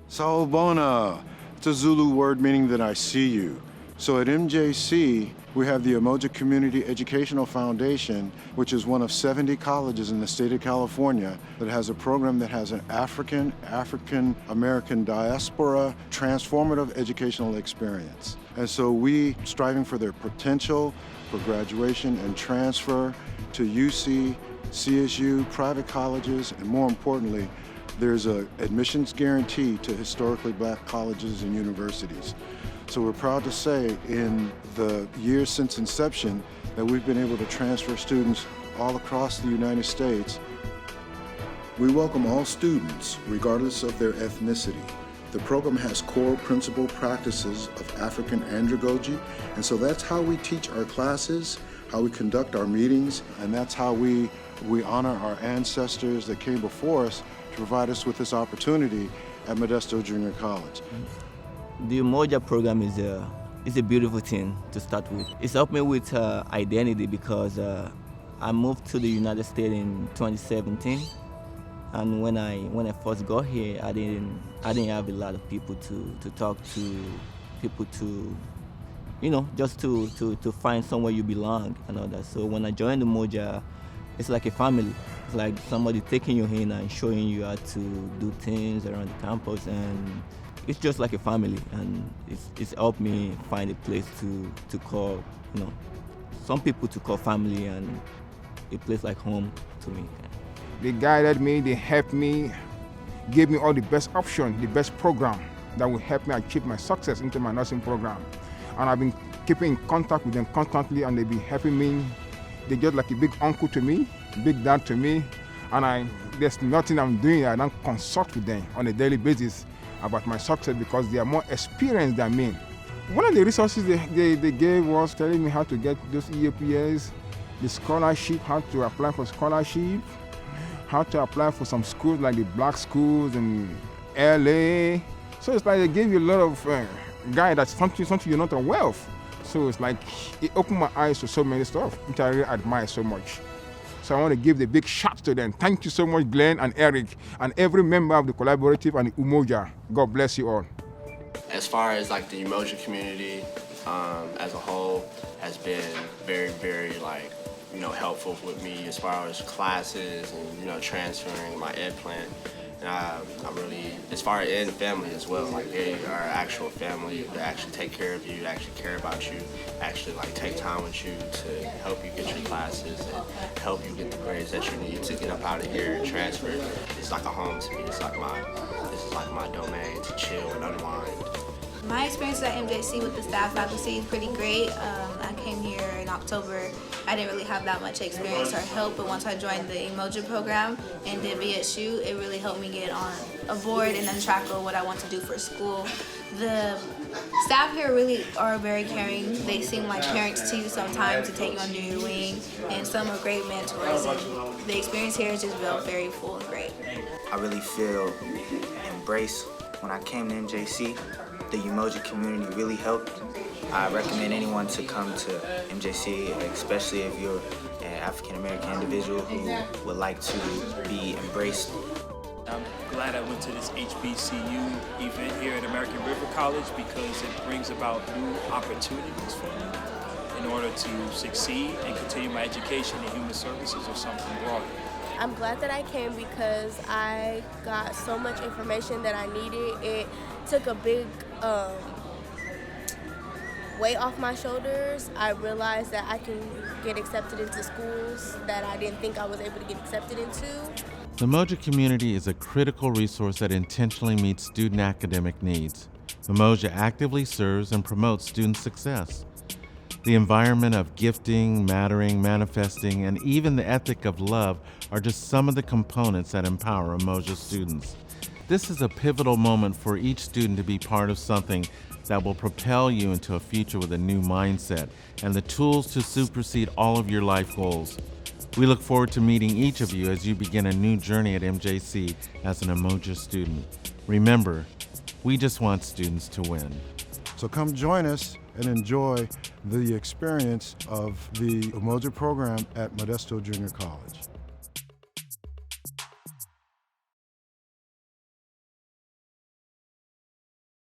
Sawubona. It's a Zulu word meaning that I see you. So at MJC, we have the Umoja Community Educational Foundation, which is one of 70 colleges in the state of California that has a program that has an African-American diaspora transformative educational experience. And so we striving for their potential for graduation and transfer to UC, CSU, private colleges, and more importantly, there's an admissions guarantee to historically black colleges and universities. So we're proud to say in the years since inception that we've been able to transfer students all across the United States. We welcome all students, regardless of their ethnicity. The program has core principal practices of African andragogy, and so that's how we teach our classes, how we conduct our meetings, and that's how we honor our ancestors that came before us to provide us with this opportunity at Modesto Junior College. The Umoja program is a beautiful thing to start with. It's helped me with identity because I moved to the United States in 2017, and when I first got here, I didn't have a lot of people to talk to, people to, just to find somewhere you belong and all that. So when I joined Umoja, it's like a family. It's like somebody taking you in and showing you how to do things around the campus, and it's just like a family, and it's helped me find a place to call, some people to call family, and a place like home to me. They guided me, they helped me, gave me all the best options, the best program that will help me achieve my success into my nursing program. And I've been keeping in contact with them constantly, and they've been helping me. They're just like a big uncle to me, big dad to me, and there's nothing I'm doing. I don't consult with them on a daily basis about my success because they are more experienced than me. One of the resources they gave was telling me how to get those EAPS, the scholarship, how to apply for scholarship, how to apply for some schools like the black schools in LA. So it's like they gave you a lot of guide, something you're not aware of. So it's like it opened my eyes to so many stuff, which I really admire so much. So I want to give the big shout to them. Thank you so much, Glenn and Eric, and every member of the collaborative and the Umoja. God bless you all. As far as like the Umoja community as a whole has been very, very helpful with me as far as classes and transferring my ed plan. And I'm really, as far as in family as well, like they are actual family that actually take care of you, that actually care about you, actually take time with you to help you get your classes and help you get the grades that you need to get up out of here and transfer. It's like a home to me. This is like my domain to chill and unwind. My experience at MJC with the staff faculty is pretty great. I came here in October. I didn't really have that much experience or help, but once I joined the Umoja program and did VSU, it really helped me get on a board and on track of what I want to do for school. The staff here really are very caring. They seem like parents to you sometimes, to take you under your wing, and some are great mentors. And the experience here has just felt very full and great. I really feel embraced when I came to MJC. The Umoja community really helped. I recommend anyone to come to MJC, especially if you're an African-American individual who would like to be embraced. I'm glad I went to this HBCU event here at American River College because it brings about new opportunities for me in order to succeed and continue my education in human services or something broader. I'm glad that I came because I got so much information that I needed. It took a big weight off my shoulders. I realized that I can get accepted into schools that I didn't think I was able to get accepted into. The Umoja community is a critical resource that intentionally meets student academic needs. Umoja actively serves and promotes student success. The environment of gifting, mattering, manifesting, and even the ethic of love are just some of the components that empower Umoja students. This is a pivotal moment for each student to be part of something that will propel you into a future with a new mindset and the tools to supersede all of your life goals. We look forward to meeting each of you as you begin a new journey at MJC as an Umoja student. Remember, we just want students to win. So come join us and enjoy the experience of the Umoja program at Modesto Junior College.